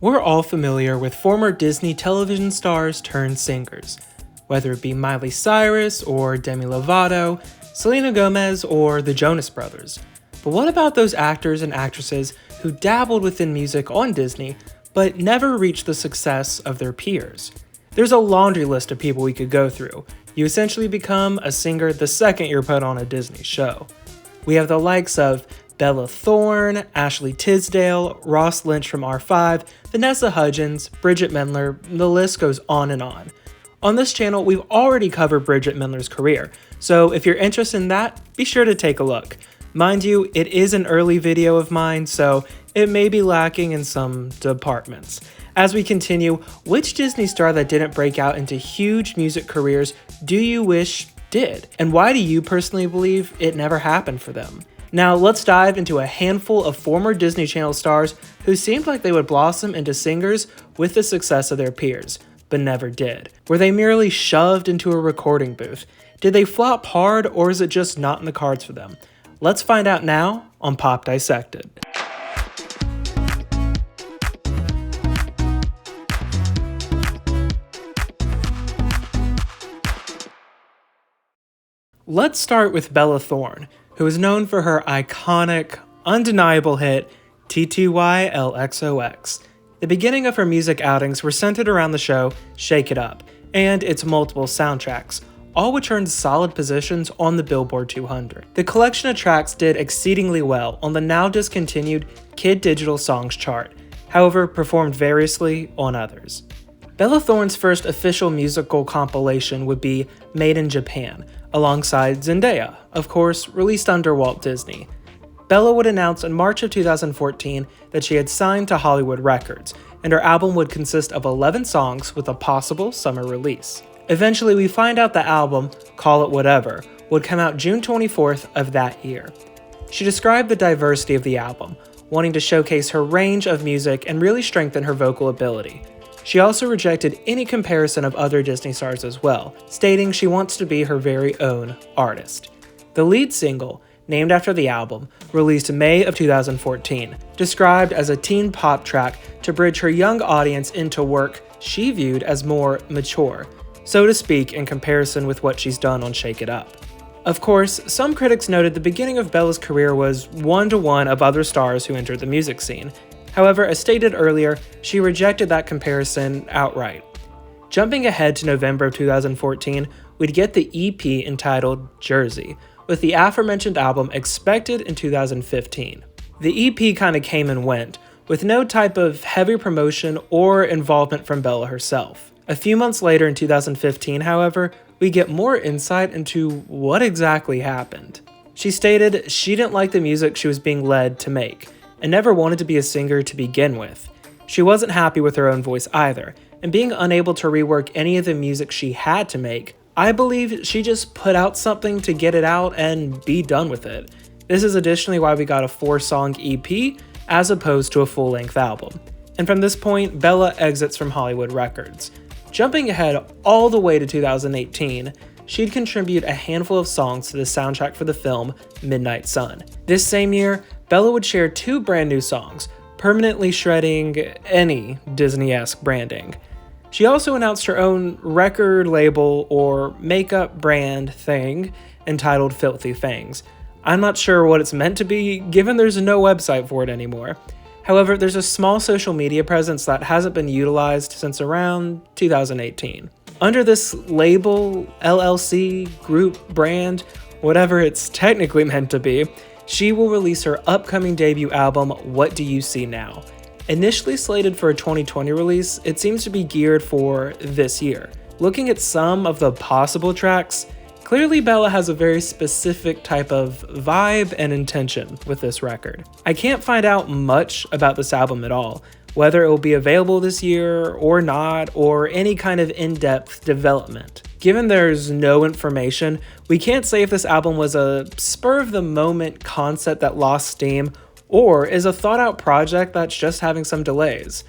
We're all familiar with former Disney television stars turned singers, whether it be Miley Cyrus or Demi Lovato, Selena Gomez, or the Jonas Brothers. But what about those actors and actresses who dabbled within music on Disney, but never reached the success of their peers? There's a laundry list of people we could go through. You essentially become a singer the second you're put on a Disney show. We have the likes of Bella Thorne, Ashley Tisdale, Ross Lynch from R5, Vanessa Hudgens, Bridgit Mendler, the list goes on and on. On this channel, we've already covered Bridgit Mendler's career, so if you're interested in that, be sure to take a look. Mind you, it is an early video of mine, so it may be lacking in some departments. As we continue, which Disney star that didn't break out into huge music careers do you wish did? And why do you personally believe it never happened for them? Now let's dive into a handful of former Disney Channel stars who seemed like they would blossom into singers with the success of their peers, but never did. Were they merely shoved into a recording booth? Did they flop hard, or is it just not in the cards for them? Let's find out now on Pop Dissected. Let's start with Bella Thorne, who is known for her iconic, undeniable hit, TTYLXOX. The beginning of her music outings were centered around the show Shake It Up, and its multiple soundtracks, all which earned solid positions on the Billboard 200. The collection of tracks did exceedingly well on the now discontinued Kid Digital Songs chart, however performed variously on others. Bella Thorne's first official musical compilation would be Made in Japan, alongside Zendaya, of course, released under Walt Disney. Bella would announce in March of 2014 that she had signed to Hollywood Records, and her album would consist of 11 songs with a possible summer release. Eventually, we find out the album, Call It Whatever, would come out June 24th of that year. She described the diversity of the album, wanting to showcase her range of music and really strengthen her vocal ability. She also rejected any comparison of other Disney stars as well, stating she wants to be her very own artist. The lead single, named after the album, released in May of 2014, described as a teen pop track to bridge her young audience into work she viewed as more mature, so to speak, in comparison with what she's done on Shake It Up. Of course, some critics noted the beginning of Bella's career was one-to-one of other stars who entered the music scene. However, as stated earlier, she rejected that comparison outright. Jumping ahead to November of 2014, we'd get the EP entitled Jersey, with the aforementioned album expected in 2015. The EP kinda came and went, with no type of heavy promotion or involvement from Bella herself. A few months later in 2015, however, we get more insight into what exactly happened. She stated she didn't like the music she was being led to make, and never wanted to be a singer to begin with. She wasn't happy with her own voice either, and being unable to rework any of the music she had to make, I believe she just put out something to get it out and be done with it. This is additionally why we got a 4-song EP as opposed to a full-length album. And from this point, Bella exits from Hollywood Records. Jumping ahead all the way to 2018, she'd contribute a handful of songs to the soundtrack for the film Midnight Sun. This same year, Bella would share 2 brand new songs, permanently shredding any Disney-esque branding. She also announced her own record label or makeup brand thing entitled Filthy Fangs. I'm not sure what it's meant to be, given there's no website for it anymore. However, there's a small social media presence that hasn't been utilized since around 2018. Under this label, LLC, group, brand, whatever it's technically meant to be, she will release her upcoming debut album, What Do You See Now? Initially slated for a 2020 release, it seems to be geared for this year. Looking at some of the possible tracks, clearly Bella has a very specific type of vibe and intention with this record. I can't find out much about this album at all, whether it will be available this year or not, or any kind of in-depth development. Given there's no information, we can't say if this album was a spur-of-the-moment concept that lost steam, or is a thought-out project that's just having some delays.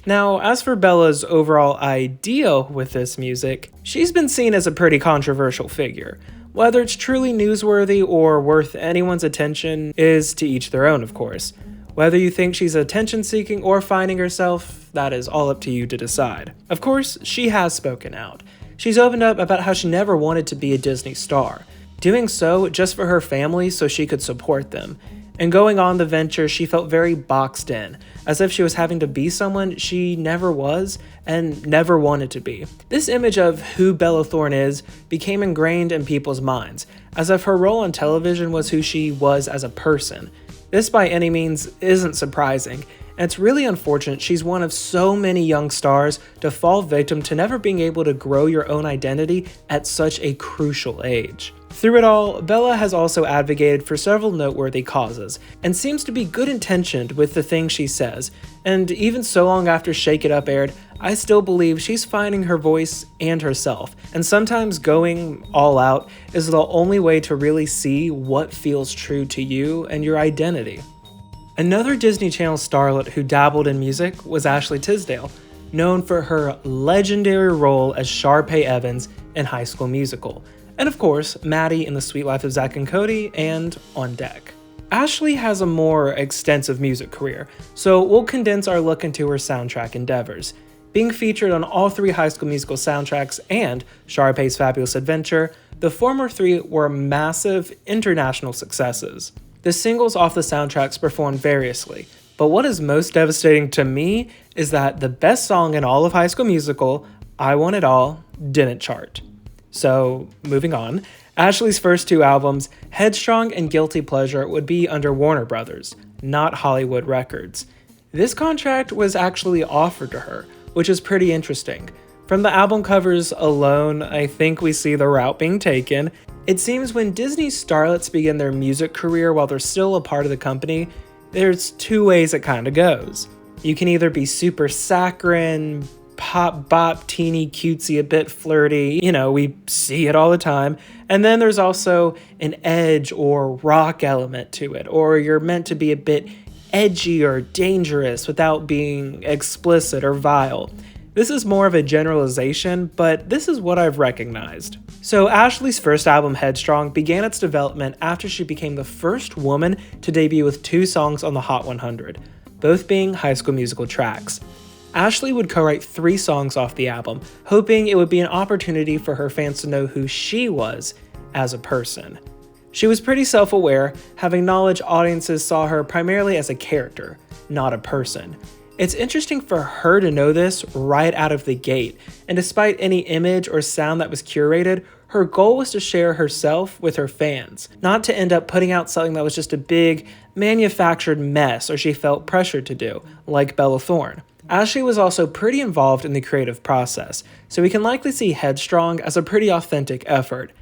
Now, as for Bella's overall idea with this music, she's been seen as a pretty controversial figure. Whether it's truly newsworthy or worth anyone's attention is to each their own, of course. Whether you think she's attention-seeking or finding herself, that is all up to you to decide. Of course, she has spoken out. She's opened up about how she never wanted to be a Disney star, doing so just for her family so she could support them. And going on the venture, she felt very boxed in, as if she was having to be someone she never was and never wanted to be. This image of who Bella Thorne is became ingrained in people's minds, as if her role on television was who she was as a person. This by any means isn't surprising, and it's really unfortunate she's one of so many young stars to fall victim to never being able to grow your own identity at such a crucial age. Through it all, Bella has also advocated for several noteworthy causes, and seems to be good-intentioned with the things she says, and even so long after Shake It Up aired, I still believe she's finding her voice and herself, and sometimes going all out is the only way to really see what feels true to you and your identity. Another Disney Channel starlet who dabbled in music was Ashley Tisdale, known for her legendary role as Sharpay Evans in High School Musical, and of course, Maddie in The Suite Life of Zack and Cody and On Deck. Ashley has a more extensive music career, so we'll condense our look into her soundtrack endeavors. Being featured on all 3 High School Musical soundtracks and Sharpay's Fabulous Adventure, the former 3 were massive international successes. The singles off the soundtracks performed variously, but what is most devastating to me is that the best song in all of High School Musical, I Want It All, didn't chart. So, moving on, Ashley's first 2 albums, Headstrong and Guilty Pleasure, would be under Warner Brothers, not Hollywood Records. This contract was actually offered to her, which is pretty interesting. From the album covers alone, I think we see the route being taken. It seems when Disney starlets begin their music career while they're still a part of the company, there's 2 ways it kinda goes. You can either be super saccharine, pop bop, teeny, cutesy, a bit flirty, we see it all the time. And then there's also an edge or rock element to it, or you're meant to be a bit edgy or dangerous without being explicit or vile. This is more of a generalization, but this is what I've recognized. So Ashley's first album, Headstrong, began its development after she became the first woman to debut with 2 songs on the Hot 100, both being High School Musical tracks. Ashley would co-write 3 songs off the album, hoping it would be an opportunity for her fans to know who she was as a person. She was pretty self-aware, having knowledge audiences saw her primarily as a character, not a person. It's interesting for her to know this right out of the gate, and despite any image or sound that was curated, her goal was to share herself with her fans, not to end up putting out something that was just a big, manufactured mess or she felt pressured to do, like Bella Thorne. Ashley was also pretty involved in the creative process, so we can likely see Headstrong as a pretty authentic effort.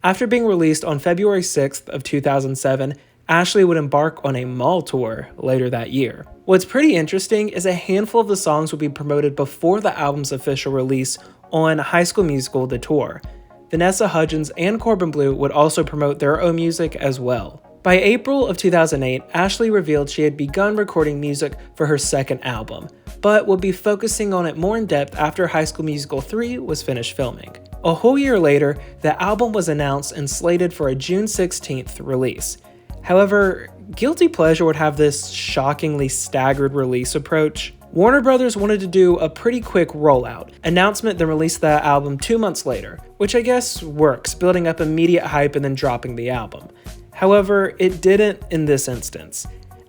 After being released on February 6th of 2007, Ashley would embark on a mall tour later that year. What's pretty interesting is a handful of the songs would be promoted before the album's official release on High School Musical: The Tour. Vanessa Hudgens and Corbin Bleu would also promote their own music as well. By April of 2008, Ashley revealed she had begun recording music for her second album, but would be focusing on it more in depth after High School Musical 3 was finished filming. A whole year later, the album was announced and slated for a June 16th release. However, Guilty Pleasure would have this shockingly staggered release approach. Warner Brothers wanted to do a pretty quick rollout, announcement then release the album 2 months later, which I guess works, building up immediate hype and then dropping the album. However, it didn't in this instance.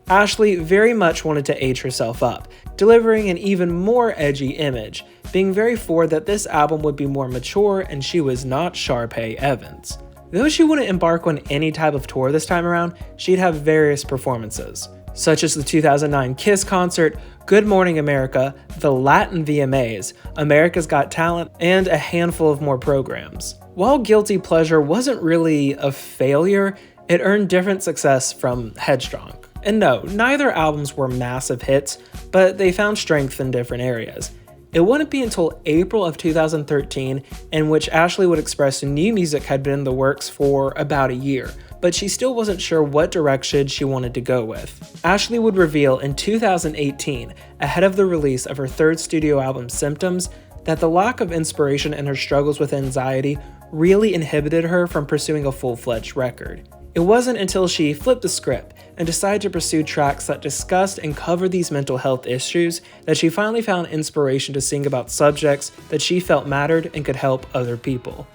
Ashley very much wanted to age herself up, delivering an even more edgy image, being very forward that this album would be more mature and she was not Sharpay Evans. Though she wouldn't embark on any type of tour this time around, she'd have various performances, such as the 2009 Kiss concert, Good Morning America, the Latin VMAs, America's Got Talent, and a handful of more programs. While Guilty Pleasure wasn't really a failure, it earned different success from Headstrong. And no, neither albums were massive hits, but they found strength in different areas. It wouldn't be until April of 2013 in which Ashley would express new music had been in the works for about a year, but she still wasn't sure what direction she wanted to go with. Ashley would reveal in 2018, ahead of the release of her third studio album Symptoms, that the lack of inspiration and her struggles with anxiety really inhibited her from pursuing a full-fledged record. It wasn't until she flipped the script and decided to pursue tracks that discussed and covered these mental health issues that she finally found inspiration to sing about subjects that she felt mattered and could help other people.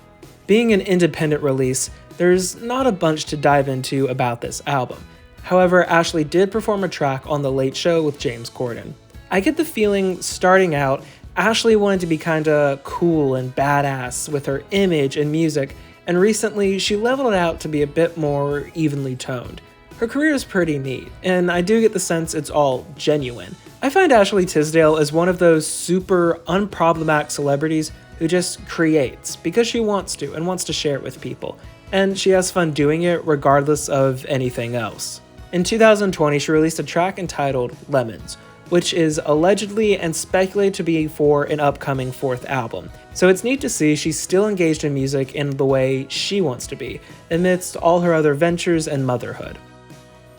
Being an independent release, there's not a bunch to dive into about this album. However, Ashley did perform a track on The Late Show with James Corden. I get the feeling, starting out, Ashley wanted to be kinda cool and badass with her image and music, and recently she leveled it out to be a bit more evenly toned. Her career is pretty neat, and I do get the sense it's all genuine. I find Ashley Tisdale as one of those super unproblematic celebrities who just creates because she wants to and wants to share it with people, and she has fun doing it regardless of anything else. In 2020, she released a track entitled Lemons, which is allegedly and speculated to be for an upcoming fourth album. So it's neat to see she's still engaged in music in the way she wants to be, amidst all her other ventures and motherhood.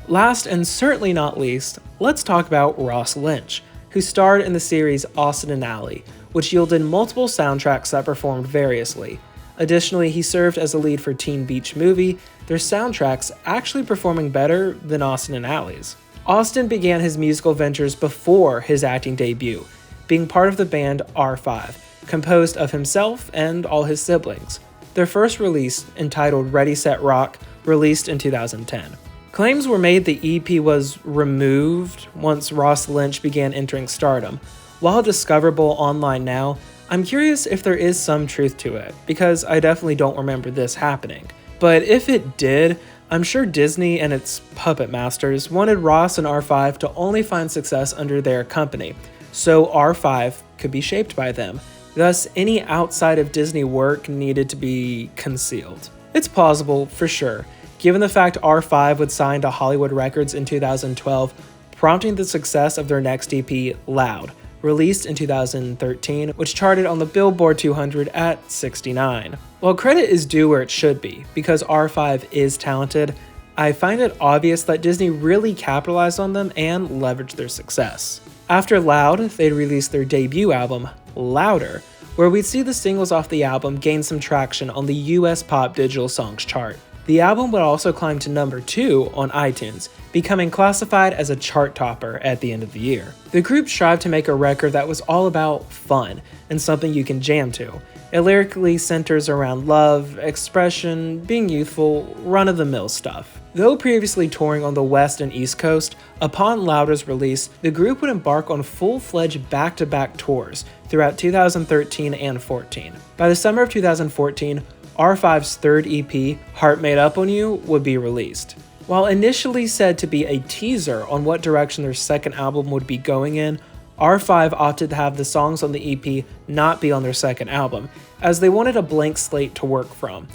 Last and certainly not least, let's talk about Ross Lynch, who starred in the series Austin and Ally, which yielded multiple soundtracks that performed variously. Additionally, he served as the lead for Teen Beach Movie, their soundtracks actually performing better than Austin and Ally's. Austin began his musical ventures before his acting debut, being part of the band R5, composed of himself and all his siblings. Their first release, entitled Ready Set Rock, released in 2010. Claims were made the EP was removed once Ross Lynch began entering stardom. While discoverable online now, I'm curious if there is some truth to it, because I definitely don't remember this happening. But if it did, I'm sure Disney and its puppet masters wanted Ross and R5 to only find success under their company, so R5 could be shaped by them. Thus, any outside of Disney work needed to be concealed. It's plausible, for sure, given the fact R5 would sign to Hollywood Records in 2012, prompting the success of their next EP, Loud, released in 2013, which charted on the Billboard 200 at 69. While credit is due where it should be, because R5 is talented, I find it obvious that Disney really capitalized on them and leveraged their success. After Loud, they'd release their debut album, Louder, where we'd see the singles off the album gain some traction on the US Pop Digital Songs chart. The album would also climb to number 2 on iTunes, becoming classified as a chart topper at the end of the year. The group strived to make a record that was all about fun and something you can jam to. It lyrically centers around love, expression, being youthful, run-of-the-mill stuff. Though previously touring on the West and East Coast, upon Louder's release, the group would embark on full-fledged back-to-back tours throughout 2013 and 14. By the summer of 2014, R5's third EP, Heart Made Up On You, would be released. While initially said to be a teaser on what direction their second album would be going in, R5 opted to have the songs on the EP not be on their second album, as they wanted a blank slate to work from.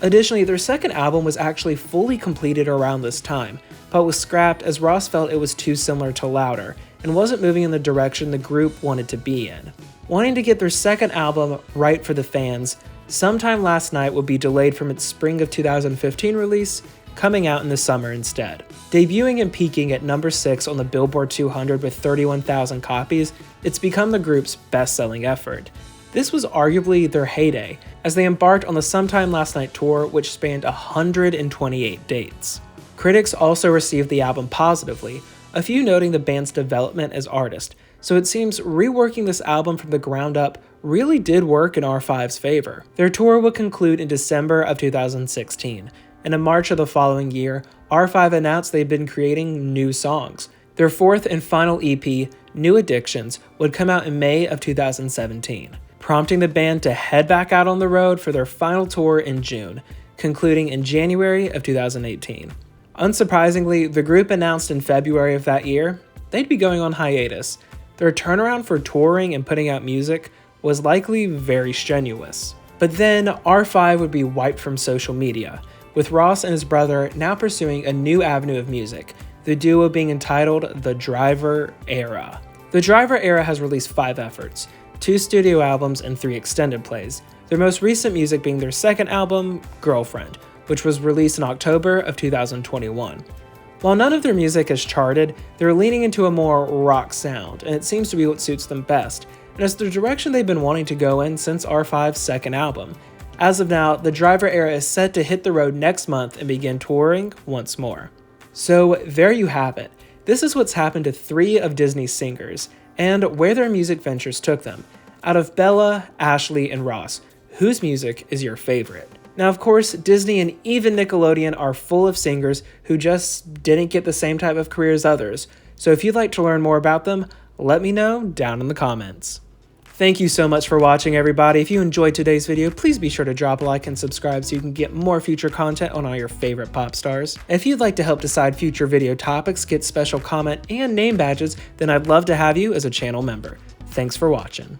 Additionally, their second album was actually fully completed around this time, but was scrapped as Ross felt it was too similar to Louder, and wasn't moving in the direction the group wanted to be in. Wanting to get their second album right for the fans, Sometime Last Night would be delayed from its spring of 2015 release, coming out in the summer instead. Debuting and peaking at number 6 on the Billboard 200 with 31,000 copies, it's become the group's best-selling effort. This was arguably their heyday, as they embarked on the Sometime Last Night tour, which spanned 128 dates. Critics also received the album positively, a few noting the band's development as artists, so it seems reworking this album from the ground up really did work in R5's favor. Their tour would conclude in December of 2016, and in March of the following year, R5 announced they'd been creating new songs. Their fourth and final EP, New Addictions, would come out in May of 2017, prompting the band to head back out on the road for their final tour in June, concluding in January of 2018. Unsurprisingly, the group announced in February of that year they'd be going on hiatus. Their turnaround for touring and putting out music was likely very strenuous. But then R5 would be wiped from social media, with Ross and his brother now pursuing a new avenue of music, the duo being entitled The Driver Era. The Driver Era has released 5 efforts, 2 studio albums and 3 extended plays, their most recent music being their second album, Girlfriend, which was released in October of 2021. While none of their music has charted, they're leaning into a more rock sound, and it seems to be what suits them best, and it's the direction they've been wanting to go in since R5's second album. As of now, the Driver era is set to hit the road next month and begin touring once more. So there you have it. This is what's happened to 3 of Disney's singers, and where their music ventures took them. Out of Bella, Ashley, and Ross, whose music is your favorite? Now, of course, Disney and even Nickelodeon are full of singers who just didn't get the same type of career as others, so if you'd like to learn more about them, let me know down in the comments. Thank you so much for watching, everybody. If you enjoyed today's video, please be sure to drop a like and subscribe so you can get more future content on all your favorite pop stars. If you'd like to help decide future video topics, get special comment and name badges, then I'd love to have you as a channel member. Thanks for watching.